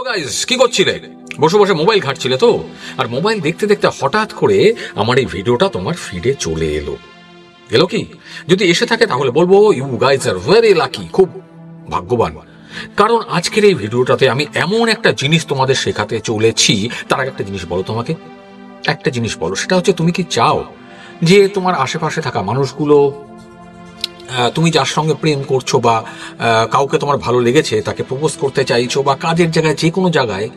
Guys, কি করছিলে? বসে বসে মোবাইল ঘাটছিলে তো? আর মোবাইল দেখতে দেখতে হঠাৎ করে আমার এই ভিডিওটা তোমার ফিডে চলে এলো। কি যদি এসে থাকে তাহলে বলবো you guys are very lucky, খুব ভাগ্যবান। কারণ আজকের এই ভিডিওটাতে আমি এমন একটা জিনিস তোমাদের শেখাতে চলেছি। তার আগে একটা জিনিস বলো, তোমাকে একটা জিনিস বলো, সেটা হচ্ছে তুমি কি চাও যে তোমার আশেপাশে থাকা মানুষগুলো, তুমি যার সঙ্গে প্রেম করছো বা কাউকে তোমার ভালো লেগেছে, তাকে প্রপোজ করতে চাইছো, বা কাজের জায়গায় যে কোনো জায়গায়,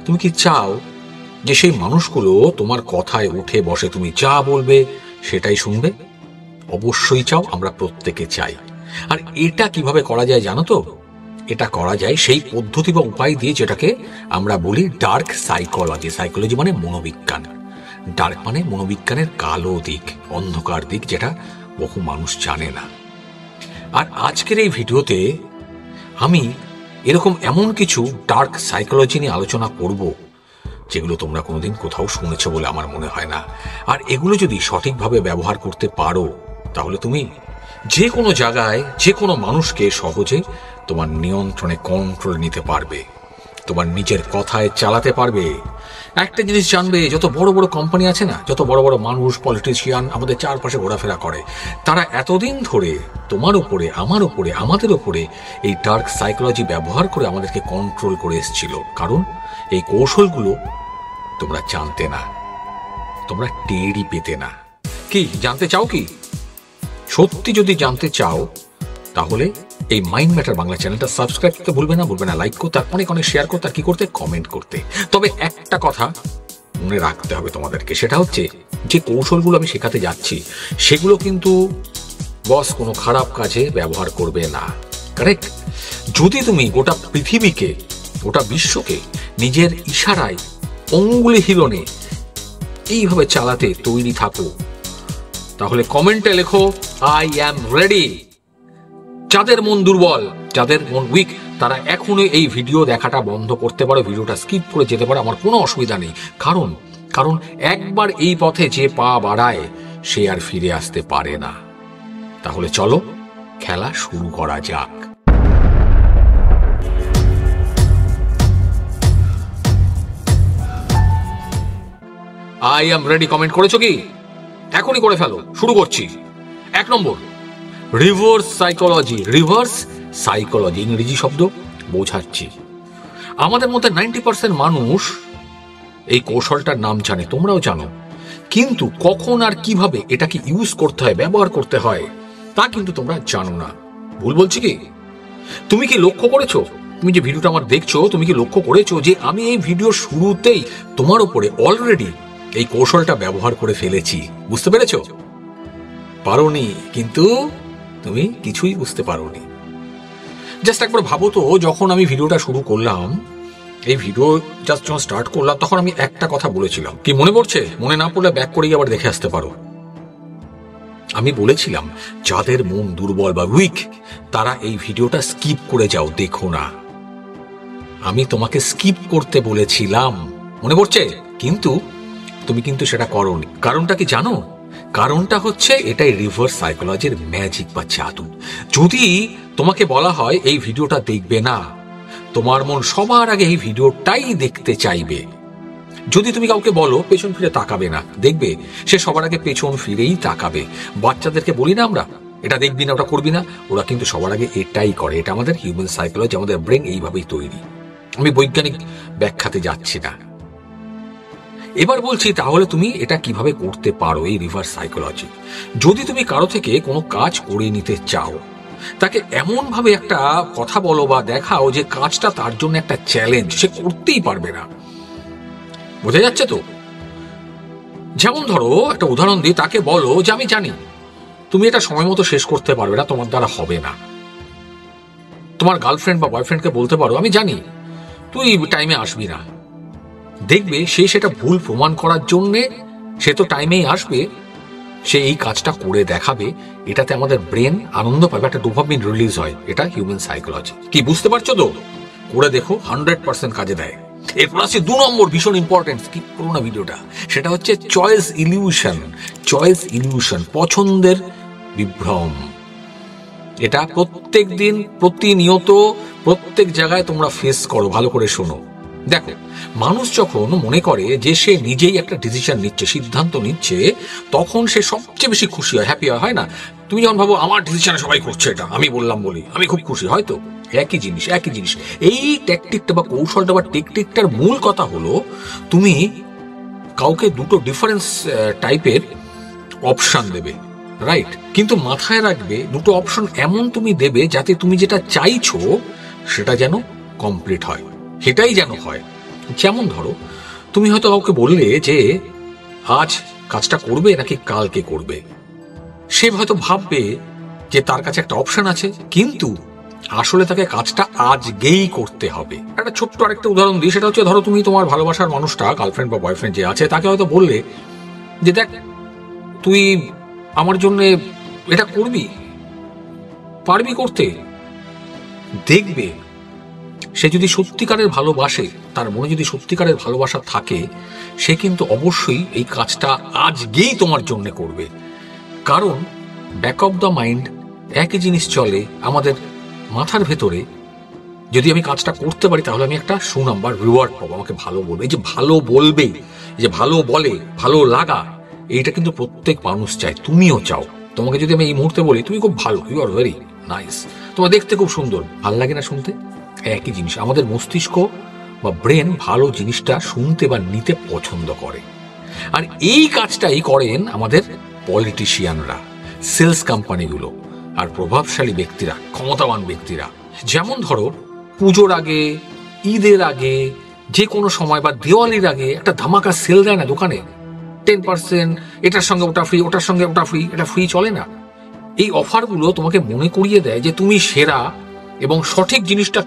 তুমি কি চাও যে সেই মানুষগুলো তোমার কথায় উঠে বসে, তুমি যা বলবে সেটাই শুনবে? অবশ্যই চাও, আমরা প্রত্যেকে চাই। আর এটা কিভাবে করা যায় জানো তো? এটা করা যায় সেই পদ্ধতি বা উপায় দিয়ে যেটাকে আমরা বলি ডার্ক সাইকোলজি। সাইকোলজি মানে মনোবিজ্ঞান, ডার্ক মানে মনোবিজ্ঞানের কালো দিক, অন্ধকার দিক, যেটা বহু মানুষ জানে না। আর আজকের এই ভিডিওতে আমি এরকম এমন কিছু ডার্ক সাইকোলজি নিয়ে আলোচনা করব যেগুলো তোমরা কোনোদিন কোথাও শুনেছো বলে আমার মনে হয় না। আর এগুলো যদি সঠিকভাবে ব্যবহার করতে পারো তাহলে তুমি যে কোনো জায়গায় যে কোনো মানুষকে সহজে তোমার নিয়ন্ত্রণে, কন্ট্রোল নিতে পারবে, তোমার নিজের কথায় চালাতে পারবে। একটা জিনিস জানবে, যত বড় বড় কোম্পানি আছে না, যত বড় বড় মানুষ, পলিটিশিয়ান আমাদের চারপাশে ঘোরাফেরা করে, তারা এতদিন ধরে তোমার উপরে, আমার উপরে, আমাদের উপরে এই ডার্ক সাইকোলজি ব্যবহার করে আমাদেরকে কন্ট্রোল করে এসেছিল। কারণ এই কৌশলগুলো তোমরা জানতে না, তোমরা টেরই পেতে না। কি জানতে চাও? কি সত্যি যদি জানতে চাও তাহলে এই মাইন্ড ম্যাটার বাংলা চ্যানেলটা সাবস্ক্রাইব করতে ভুলবে না, লাইক করতে, আর অনেক অনেক শেয়ার করতে, আর কি করতে, কমেন্ট করতে। তবে একটা কথা মনে রাখতে হবে তোমাদেরকে, সেটা হচ্ছে যে কৌশলগুলো আমি শেখাতে যাচ্ছি সেগুলো কিন্তু বস কোনো খারাপ কাজে ব্যবহার করবে না। কারেক্ট? যদি তুমি গোটা পৃথিবীকে, গোটা বিশ্বকে নিজের ইশারায়, অঙ্গুলি হিলনে এইভাবে চালাতে তৈরি থাকো, তাহলে কমেন্টে লেখো আই অ্যাম রেডি। যাদের মন দুর্বল, যাদের মন উইক, তারা এখনই এই ভিডিও দেখাটা বন্ধ করতে পারো, ভিডিওটা স্কিপ করে যেতে পারো, আমার কোনো অসুবিধা নেই। কারণ একবার এই পথে যে পা বাড়ায় সে আর ফিরে আসতে পারে না। তাহলে চলো খেলা শুরু করা যাক। আই অ্যাম রেডি কমেন্ট করেছো কি? এখনই করে ফেলো, শুরু করছি। 1 নম্বর, রিভার্স সাইকোলজি। রিভার্স সাইকোলজি ইংরেজি শব্দ, বোঝাচ্ছি। আমাদের মধ্যে 90% মানুষ এই কৌশলটার নাম জানে, তোমরাও জানো, কিন্তু কখন আর কিভাবে এটাকে ইউজ করতে হয়, ব্যবহার করতে হয়, তা কিন্তু তোমরা জানো না। ভুল বলছি কি? তুমি কি লক্ষ্য করেছো, তুমি যে ভিডিওটা আমার দেখছো, তুমি কি লক্ষ্য করেছো যে আমি এই ভিডিও শুরুতেই তোমার উপরে অলরেডি এই কৌশলটা ব্যবহার করে ফেলেছি? বুঝতে পেরেছো? পারোনি, কিন্তু তুমি কিছুই বুঝতে পারোনি। জাস্ট একবার ভাবো তো, যখন আমি ভিডিওটা শুরু করলাম, এই ভিডিও জাস্ট যখন স্টার্ট করলাম, তখন আমি একটা কথা বলেছিলাম, কি মনে পড়ছে? মনে না পড়লে ব্যাক করে আবার দেখে আসতে পারো। আমি বলেছিলাম যাদের মন দুর্বল বা উইক, তারা এই ভিডিওটা স্কিপ করে যাও, দেখো না। আমি তোমাকে স্কিপ করতে বলেছিলাম, মনে পড়ছে? কিন্তু তুমি কিন্তু সেটা করোনি। কারণটা কি জানো? কারণটা হচ্ছে এটাই রিভার্স সাইকোলজির ম্যাজিক বা জাদু। যদি তোমাকে বলা হয় এই ভিডিওটা দেখবে না, তোমার মন সবার আগে এই ভিডিওটাই দেখতে চাইবে। যদি তুমি কাউকে বলো পেছন ফিরে তাকাবে না, দেখবে সে সবার আগে পেছন ফিরেই তাকাবে। বাচ্চাদেরকে বলি না আমরা, এটা দেখবি না, ওটা করবি না, ওরা কিন্তু সবার আগে এটাই করে। এটা আমাদের হিউম্যান সাইকোলজি, আমাদের ব্রেন এইভাবেই তৈরি। আমি বৈজ্ঞানিক ব্যাখ্যাতে যাচ্ছি না। এবার বলছি, তাহলে তুমি এটা কিভাবে করতে পারো, এই রিভার্স সাইকোলজি। যদি তুমি কারো থেকে কোনো কাজ করে নিতে চাও, তাকে এমন ভাবে একটা কথা বলো বা দেখাও যে কাজটা তার জন্য একটা চ্যালেঞ্জ, সে করতেই পারবে না। বোঝা যাচ্ছে তো? যেমন ধরো একটা উদাহরণ দিই, তাকে বলো যে আমি জানি তুমি এটা সময় মতো শেষ করতে পারবে না, তোমার দ্বারা হবে না। তোমার গার্লফ্রেন্ড বা বয়ফ্রেন্ডকে বলতে পারো আমি জানি তুই টাইমে আসবি না। দেখবে সে সেটা ভুল প্রমাণ করার জন্যে, সে তো টাইমেই আসবে, সে এই কাজটা করে দেখাবে। এটাতে আমাদের ব্রেন আনন্দ পাবে, একটা ডোপামিন রিলিজ হয়। এটা হিউম্যান সাইকোলজি। কি বুঝতে পারছো তো? করে দেখো, 100% কাজে দেয়। এরপর আসছে 2 নম্বর, ভীষণ ইম্পর্টেন্ট, স্কিপ করো না ভিডিওটা। সেটা হচ্ছে চয়েস ইলিউশন। চয়েস ইলিউশন, পছন্দের বিভ্রম। এটা প্রত্যেক দিন, প্রতিনিয়ত, প্রত্যেক জায়গায় তোমরা ফেস করো। ভালো করে শোনো। দেখো, মানুষ যখন মনে করে যে সে নিজেই একটা ডিসিশন নিচ্ছে, সিদ্ধান্ত নিচ্ছে, তখন সে সবচেয়ে বেশি খুশি হয়, হ্যাপি হয়, হয় না? তুমি যখন ভাবো আমার ডিসিশনে সবাই করছে, এটা আমি বললাম বলি আমি খুব খুশি, হয়তো একই জিনিস। এই ট্যাকটিকটা বা কৌশলটা বা টেকটিকটার মূল কথা হলো তুমি কাউকে দুটো ডিফারেন্স টাইপের অপশন দেবে, রাইট? কিন্তু মাথায় রাখবে দুটো অপশন এমন তুমি দেবে যাতে তুমি যেটা চাইছো সেটা যেন কমপ্লিট হয়, সেটাই যেন হয়। যেমন ধরো, তুমি হয়তো কাউকে বললে যে আজ কাজটা করবে নাকি কালকে করবে। সে হয়তো ভাববে যে তার কাছে একটা অপশন আছে, কিন্তু আসলে তাকে কাজটা আজকেই করতে হবে। একটা ছোট্ট আরেকটা উদাহরণ দিই, সেটা হচ্ছে ধরো তুমি তোমার ভালোবাসার মানুষটা, গার্লফ্রেন্ড বা বয়ফ্রেন্ড যে আছে, তাকে হয়তো বললে যে দেখ তুই আমার জন্য এটা করবি, পারবি করতে। দেখবে সে যদি সত্যিকারের ভালোবাসে, তার মনে যদি সত্যিকারের ভালোবাসা থাকে, সে কিন্তু অবশ্যই এই কাজটা আজকেই তোমার জন্য করবে। কারণ ব্যাক অফ দ্য মাইন্ড একই জিনিস চলে আমাদের মাথার ভেতরে, যদি আমি কাজটা করতে পারি তাহলে আমি একটা সুনাম বা রিওয়ার্ড পাবো, আমাকে ভালো বলবে। এই যে ভালো বলবে, যে ভালো বলে, ভালো লাগা, এইটা কিন্তু প্রত্যেক মানুষ চায়, তুমিও চাও। তোমাকে যদি আমি এই মুহূর্তে বলি তুমি খুব ভালো, ইউ আর ভেরি নাইস, তোমার দেখতে খুব সুন্দর, ভাল লাগে না শুনতে? একই জিনিস, আমাদের মস্তিষ্ক বা ব্রেন ভালো জিনিসটা শুনতে বা নিতে পছন্দ করে। আর এই কাজটাই করেন আমাদের পলিটিশিয়ানরা, সেলস কোম্পানিগুলো, আর প্রভাবশালী ব্যক্তিরা, ক্ষমতাবান ব্যক্তিরা। যেমন ধরো পুজোর আগে, ঈদের আগে, যে কোনো সময় বা দিওয়ালির আগে একটা ধামাকা সেল দেয় না দোকানে, 10%, এটার সঙ্গে ওটা ফ্রি, ওটার সঙ্গে ওটা ফ্রি, এটা ফ্রি চলে না? এই অফারগুলো তোমাকে মনে করিয়ে দেয় যে তুমি সেরা এবং সঠিক জিনিসটা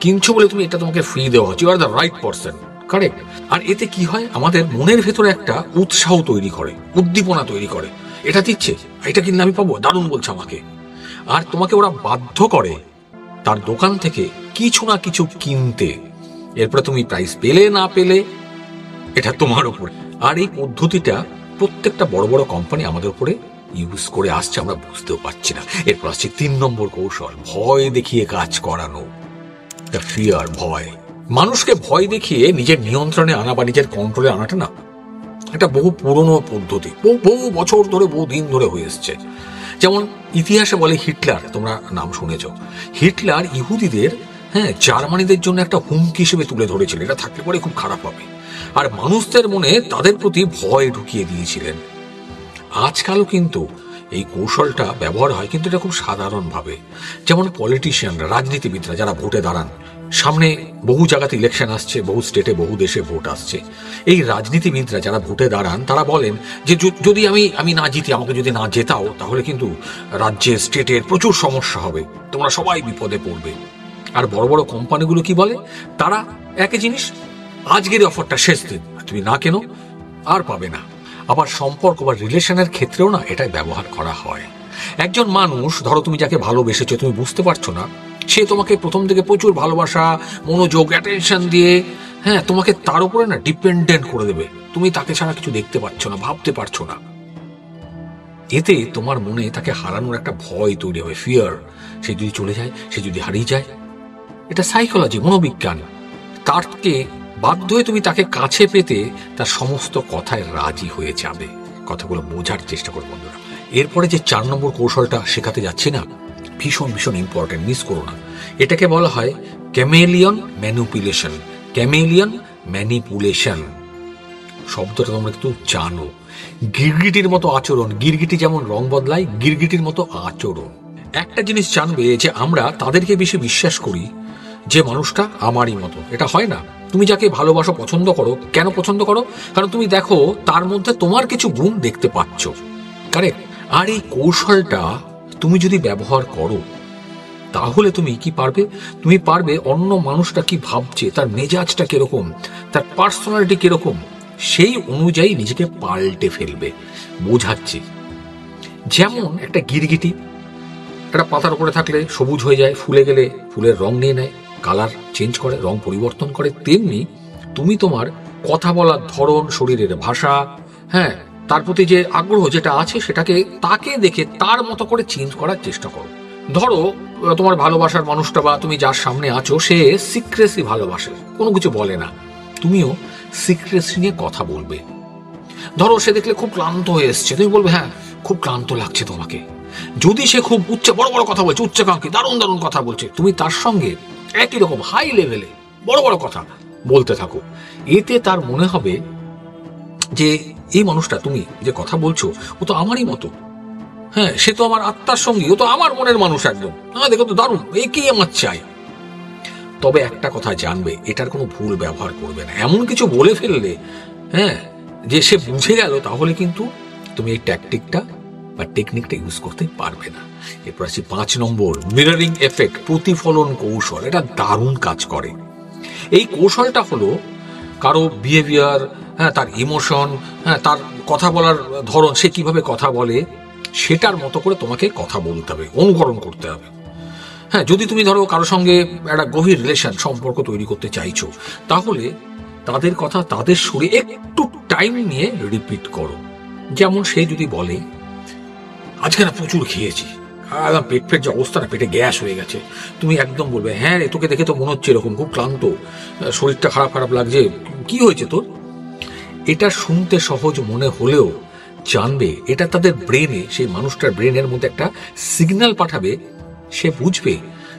কিনছো বলে তুমি এটা তোমাকে ফ্রি দেওয়া হচ্ছে, you are the right person, correct? আর এতে কি হয়, আমাদের মনের ভেতরে একটা উৎসাহ তৈরি করে, উদ্দীপনা তৈরি করে, এটা দিচ্ছে, এটা কিনলে আমি পাবো, দারুণ বলছে আমাকে। আর তোমাকে ওরা বাধ্য করে তার দোকান থেকে কিছু না কিছু কিনতে। এরপরে তুমি প্রাইস পেলে না পেলে এটা তোমার উপরে। আর এই পদ্ধতিটা প্রত্যেকটা বড় বড় কোম্পানি আমাদের উপরে ইউজ করে আসছে, আমরা বুঝতেও পারছি না। এরপর আসছে 3 নম্বর কৌশল, ভয় দেখিয়ে কাজ করানো। ফিয়ার, ভয়। মানুষকে ভয় দেখিয়ে নিজের নিয়ন্ত্রণে আনা বা নিজের কন্ট্রোলে আনাটা না একটা বহু পুরনো পদ্ধতি, বহু বছর ধরে, বহু দিন ধরে হয়ে এসছে। যেমন ইতিহাসে বলে হিটলার, তোমরা নাম শুনেছ। হিটলার ইহুদিদের, জার্মানিদের জন্য একটা হুমকি হিসেবে তুলে ধরেছিল, এটা থাকলে পরে খুব খারাপ হবে, আর মানুষদের মনে তাদের প্রতি ভয় ঢুকিয়ে দিয়েছিলেন। আজকালও কিন্তু এই কৌশলটা ব্যবহার হয়, কিন্তু এটা খুব সাধারণভাবে। যেমন পলিটিশিয়ানরা, রাজনীতিবিদরা যারা ভোটে দাঁড়ান, সামনে বহু জায়গাতে ইলেকশন আসছে, বহু স্টেটে, বহু দেশে ভোট আসছে। এই রাজনীতিবিদরা যারা ভোটে দাঁড়ান তারা বলেন যে যদি আমি না জিতি, আমাকে যদি না জেতাও, তাহলে কিন্তু রাজ্যের, স্টেটের প্রচুর সমস্যা হবে, তোমরা সবাই বিপদে পড়বে। আর বড় বড় কোম্পানিগুলো কি বলে, তারা একই জিনিস, আজকের অফারটা শেষ দিন, তুমি না কেন আর পাবে না। আবার সম্পর্ক বা রিলেশনের ক্ষেত্রেও না এটাই ব্যবহার করা হয়। একজন মানুষ, ধরো তুমি যাকে ভালোবেসেছো, তুমি বুঝতে পারছো না, সে তোমাকে প্রথম থেকে প্রচুর ভালোবাসা, মনোযোগ, অ্যাটেনশন দিয়ে তোমাকে তার উপরে না ডিপেন্ডেন্ট করে দেবে। তুমি তাকে ছাড়া কিছু দেখতে পাচ্ছ না, ভাবতে পারছো না। এতে তোমার মনে তাকে হারানোর একটা ভয় তৈরি হয়, ফিয়ার। সে যদি চলে যায়, সে যদি হারিয়ে যায়, এটা সাইকোলজি, মনোবিজ্ঞান। তারকে বাধ্য হয়ে তুমি তাকে কাছে পেতে তার সমস্ত কথায় রাজি হয়ে যাবে। কথাগুলো বোঝার চেষ্টা করো বন্ধুরা। এরপরে যে 4 নম্বর কৌশলটা শেখাতে যাচ্ছি না, ভীষণ ভীষণ ইম্পর্টেন্ট, মিস করো না। এটাকে বলা হয় ক্যামেলিয়ন ম্যানিপুলেশন। ক্যামেলিয়ন ম্যানিপুলেশন শব্দটা তোমরা একটু জানো। গিরগিটির মতো আচরণ, গিরগিটি যেমন রং বদলায়, গিরগিটির মতো আচরণ। একটা জিনিস জানবে যে আমরা তাদেরকে বেশি বিশ্বাস করি যে মানুষটা আমারই মতো। এটা হয় না। তুমি যাকে ভালোবাসো, পছন্দ করো, কেন পছন্দ করো? কারণ তুমি দেখো তার মধ্যে তোমার কিছু গুণ দেখতে পাচ্ছ, কারেক্ট? আর এই কৌশলটা তুমি যদি ব্যবহার করো, তাহলে তুমি কি পারবে? তুমি পারবে অন্য মানুষটা কি ভাবছে, তার মেজাজটা কিরকম, তার পার্সোনালিটি কিরকম, সেই অনুযায়ী নিজেকে পাল্টে ফেলবে। বোঝাচ্ছি, যেমন একটা গিরগিটি একটা পাতার উপরে থাকলে সবুজ হয়ে যায়, ফুলে গেলে ফুলের রং নিয়ে নেয়, কালার চেঞ্জ করে, রং পরিবর্তন করে, তেমনি তুমি তোমার কথা বলার ধরন, শরীরের ভাষা, তার প্রতি যে আগ্রহ যেটা আছে, সেটাকে তাকে দেখে তার মতো করে চেঞ্জ করার চেষ্টা করো। ধরো তোমার ভালোবাসার মানুষটা বা তুমি যার সামনে আছো সে সিক্রেসি ভালোবাসে, কোনো কিছু বলে না, তুমিও সিক্রেসি নিয়ে কথা বলবে। ধরো সে দেখলে খুব ক্লান্ত হয়ে এসছে, তুমি বলবে হ্যাঁ খুব ক্লান্ত লাগছে তোমাকে। যদি সে খুব বড় বড় কথা বলছে, উচ্চাকাঙ্ক্ষী দারুণ দারুণ কথা বলছে, তুমি তার সঙ্গে একই রকম হাই লেভেলে বড় বড় কথা বলতে থাকো। এতে তার মনে হবে যে এই মানুষটা তুমি যে কথা বলছো ও তো আমারই মতো, হ্যাঁ সে তো আমার আত্মার সঙ্গী, ও তো আমার মনের মানুষ একদম, হ্যাঁ দেখো তো দারুণ, একেই আমার চাই। তবে একটা কথা জানবে, এটার কোনো ভুল ব্যবহার করবে না। এমন কিছু বলে ফেললে হ্যাঁ যে সে বুঝে গেল, তাহলে কিন্তু তুমি এই ট্যাকটিকটা বা টেকনিকটা ইউজ করতে পারবে না। এরপর আসছি 5 নম্বর, মিররিং এফেক্ট, প্রতিফলন কৌশল। এটা দারুণ কাজ করে। এই কৌশলটা হলো কারো বিহেভিয়ার, হ্যাঁ তার ইমোশন, হ্যাঁ তার কথা বলার ধরন, সে কিভাবে কথা বলে সেটার মতো করে তোমাকে কথা বলতে হবে, অনুকরণ করতে হবে। হ্যাঁ যদি তুমি ধরো কারোর সঙ্গে একটা গভীর রিলেশন সম্পর্ক তৈরি করতে চাইছো, তাহলে তাদের কথা তাদের সুরে একটু টাইম নিয়ে রিপিট করো। যেমন সে যদি বলে আজকে না প্রচুর খেয়েছি, একদম পেট যে অবস্থা না, পেটে গ্যাস হয়ে গেছে, তুমি একদম বলবে হ্যাঁ রে তোকে দেখে তো মনে হচ্ছে এরকম, খুব ক্লান্ত, শরীরটা খারাপ খারাপ লাগছে, কি হয়েছে তোর? এটা শুনতে সহজ মনে হলেও জানবে এটা তাদের ব্রেনে, সেই মানুষটার ব্রেনের মধ্যে একটা সিগন্যাল পাঠাবে। সে বুঝবে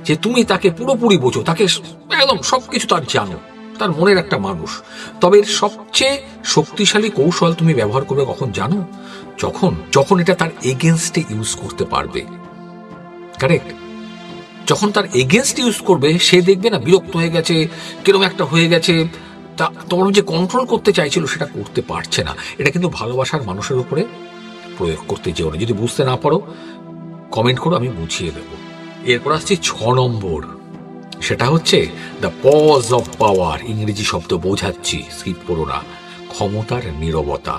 যে তুমি তাকে পুরোপুরি বোঝো, তাকে একদম সবকিছু তার জানো, তার মনের একটা মানুষ। তবে এর সবচেয়ে শক্তিশালী কৌশল তুমি ব্যবহার করবে কখন জানো? যখন যখন এটা তার এগেনস্টে ইউজ করতে পারবে। কারেক্ট? যখন তার এগেনস্ট ইউজ করবে, সে দেখবে না বিরক্ত হয়ে গেছে, কিরকম একটা হয়ে গেছে, তা তোমার যে কন্ট্রোল করতে চাইছিল সেটা করতে পারছে না। এটা কিন্তু ভালোবাসার মানুষের উপরে প্রয়োগ করতে যেও না। যদি বুঝতে না পারো কমেন্ট করো, আমি বুঝিয়ে দেব। এরপর আসছি 6 নম্বর, সেটা হচ্ছে দ্য পজ অফ পাওয়ার। ইংরেজি শব্দ বোঝাচ্ছি, স্কিপ করো না। ক্ষমতার নীরবতা।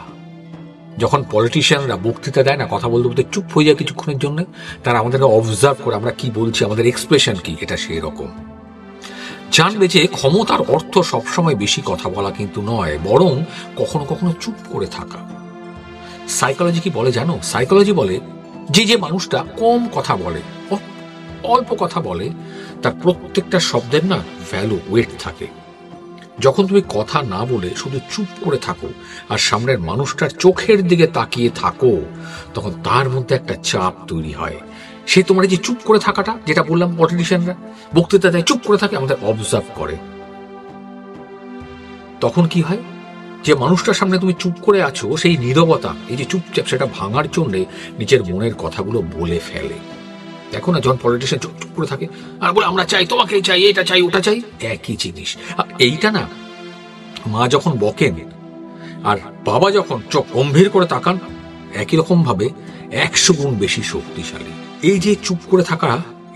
যখন পলিটিশিয়ানরা বক্তৃতা দেয় না, কথা বলতে বলতে চুপ হয়ে যায় কিছুক্ষণের জন্য, তারা আমাদেরকে অবজার্ভ করে আমরা কি বলছি, আমাদের এক্সপ্রেশন কি, এটা সেই রকম। জানবে যে ক্ষমতার অর্থ সবসময় বেশি কথা বলা কিন্তু নয়, বরং কখনো কখনো চুপ করে থাকা। সাইকোলজি কি বলে জানো? সাইকোলজি বলে যে যে মানুষটা কম কথা বলে, অল্প কথা বলে, তার প্রত্যেকটা শব্দের না ভ্যালু, ওয়েট থাকে। যখন তুমি কথা না বলে শুধু চুপ করে থাকো আর সামনের মানুষটার চোখের দিকে তাকিয়ে থাকো, তখন তার মধ্যে একটা চাপ তৈরি হয়। সে তোমার এই যে চুপ করে থাকাটা, যেটা বললাম পলিটিশিয়ানরা বক্তৃতা দেয় চুপ করে থাকে, আমাদের অবজার্ভ করে। তখন কি হয়, যে মানুষটার সামনে তুমি চুপ করে আছো, সেই নীরবতা, এই যে চুপচাপ, সেটা ভাঙার জন্য নিজের মনের কথাগুলো বলে ফেলে। দেখো না, যখন পলিটিশিয়ান চুপ চুপ করে থাকে আর বলে আমরা চাই, তোমাকে চাই, এটা চাই, ওটা চাই, একই জিনিস। আর এইটা না, মা যখন বকেন আর বাবা যখন চোখ গম্ভীর করে তাকান, একই রকম ভাবে 100 গুণ বেশি শক্তিশালী। এই যে চুপ করে থাকা,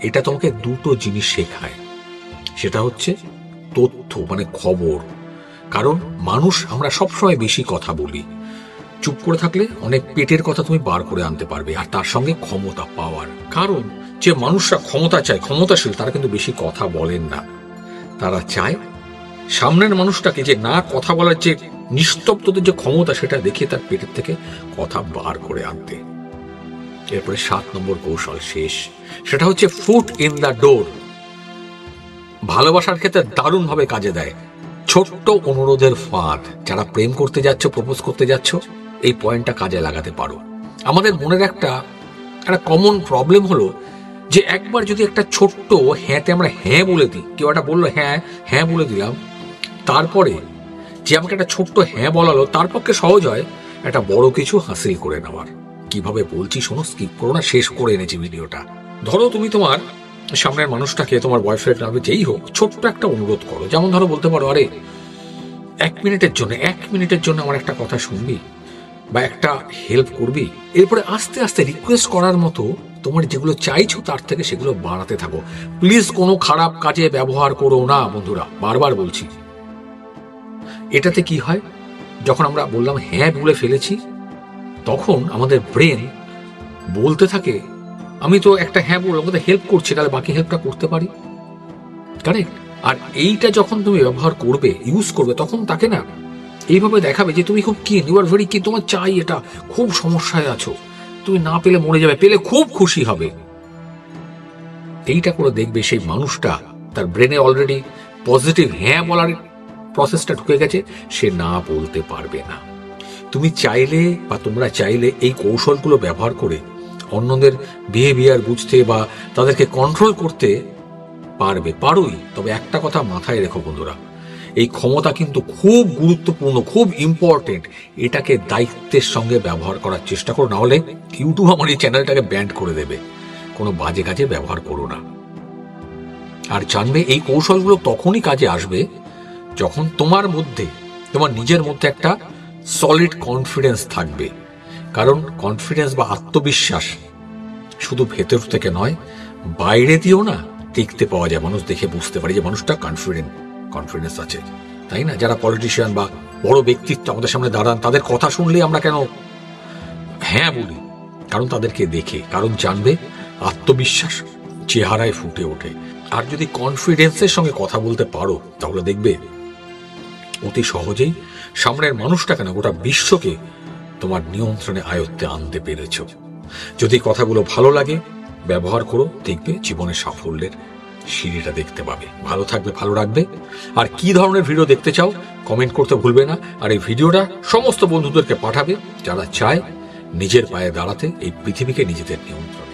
এটা তোমাকে দুটো জিনিস শেখায়। সেটা হচ্ছে তথ্য, মানে খবর। কারণ মানুষ আমরা সবসময় বেশি কথা বলি, চুপ করে থাকলে অনেক পেটের কথা তুমি বার করে আনতে পারবে। আর তার সঙ্গে ক্ষমতা, পাওয়ার। কারণ যে মানুষরা ক্ষমতা চায়, ক্ষমতাশীল, তারা কিন্তু বেশি কথা বলেন না। তারা চায় সামনের মানুষটাকে যে না কথা বলার যে নিস্তব্ধতার যে ক্ষমতা, সেটা দেখে তার পেটের থেকে কথা বার করে আনতে। এরপরে 7 নম্বর কৌশল শেষ, সেটা হচ্ছে ফুট ইন দ্য ডোর। ভালোবাসার ক্ষেত্রে দারুণ ভাবে কাজে দেয়। ছোট্ট অনুরোধের ফাঁদ। যারা প্রেম করতে যাচ্ছ, প্রপোজ করতে যাচ্ছ, এই পয়েন্টটা কাজে লাগাতে পারো। আমাদের মনের একটা কমন প্রবলেম হলো যে একবার যদি একটা ছোট্ট হ্যাঁতে আমরা হ্যাঁ বলে দিই, কেউ একটা বললো হ্যাঁ, হ্যাঁ বলে দিলাম, তারপরে যে আমাকে একটা ছোট্ট হ্যাঁ বলালো, তার পক্ষে সহজ হয় একটা বড় কিছু হাসিল করে নেওয়ার। কিভাবে বলছি শোনো, স্কিপ করো না, শেষ করে এনেছি ভিডিওটা। ধরো তুমি তোমার সামনের মানুষটাকে, তোমার বয়ফ্রেন্ড হবে যেই হোক, ছোট্ট একটা অনুরোধ করো। যেমন ধরো বলতে পারো, আরে 1 মিনিটের জন্য আমার একটা কথা শুনবি বা একটা হেল্প করবি। এরপরে আস্তে আস্তে রিকোয়েস্ট করার মতো তোমার যেগুলো চাইছো তার থেকে সেগুলো বাড়াতে থাকো। প্লিজ কোনো খারাপ কাজে ব্যবহার করো না বন্ধুরা, বারবার বলছি। এটাতে কি হয়, যখন আমরা বললাম হ্যাঁ বলে ফেলেছি, তখন আমাদের ব্রেন বলতে থাকে আমি তো একটা হ্যাঁ বলে আমাদের হেল্প করছি, তাহলে বাকি হেল্পটা করতে পারি। কারেক্ট? আর এইটা যখন তুমি ব্যবহার করবে, ইউজ করবে, তখন তাকে না এইভাবে দেখাবে যে তুমি খুব কিন, ইউ আর ভেরি কিন, তোমার চাই এটা, খুব সমস্যায় আছো, তুমি না পেলে মরে যাবে, পেলে খুব খুশি হবে। এইটা করে দেখবে সেই মানুষটা তার ব্রেনে অলরেডি পজিটিভ হ্যাঁ বলার প্রসেসটা ঢুকে গেছে, সে না বলতে পারবে না। তুমি চাইলে বা তোমরা চাইলে এই কৌশলগুলো ব্যবহার করে অন্যদের বিহেভিয়ার বুঝতে বা তাদেরকে কন্ট্রোল করতে পারোই। তবে একটা কথা মাথায় রেখো বন্ধুরা, এই ক্ষমতা কিন্তু খুব গুরুত্বপূর্ণ, খুব ইম্পর্টেন্ট। এটাকে দায়িত্বের সঙ্গে ব্যবহার করার চেষ্টা করো, না হলে ইউটিউব আমার এই চ্যানেলটাকে ব্যান্ড করে দেবে। কোনো বাজে কাজে ব্যবহার করো না। আর জানবে এই কৌশলগুলো তখনই কাজে আসবে যখন তোমার নিজের মধ্যে একটা সলিড কনফিডেন্স থাকবে। কারণ কনফিডেন্স বা আত্মবিশ্বাস শুধু ভেতর থেকে নয়, বাইরে দিয়েও না দেখতে পাওয়া যায়। মানুষ দেখে বুঝতে পারে যে মানুষটা কনফিডেন্স আছে, তাই না? যারা পলিটিশিয়ান বা বড় ব্যক্তিত্ব আমাদের সামনে দাঁড়ান, তাদের কথা শুনলে আমরা কেন হ্যাঁ বলি? কারণ তাদেরকে দেখে, কারণ জানবে আত্মবিশ্বাস চেহারায় ফুটে ওঠে। আর যদি কনফিডেন্সের সঙ্গে কথা বলতে পারো, তাহলে দেখবে অতি সহজেই সামনের মানুষটা কেন গোটা বিশ্বকে তোমার নিয়ন্ত্রণে আয়ত্তে আনতে পেরেছ। যদি কথাগুলো ভালো লাগে, ব্যবহার করো, দেখবে জীবনের সাফল্যের সিঁড়িটা দেখতে পাবে। ভালো থাকবে, ভালো রাখবে। আর কি ধরনের ভিডিও দেখতে চাও কমেন্ট করতে ভুলবে না। আর এই ভিডিওটা সমস্ত বন্ধুদেরকে পাঠাবে যারা চায় নিজের পায়ে দাঁড়াতে, এই পৃথিবীকে নিজেদের নিয়ন্ত্রণ।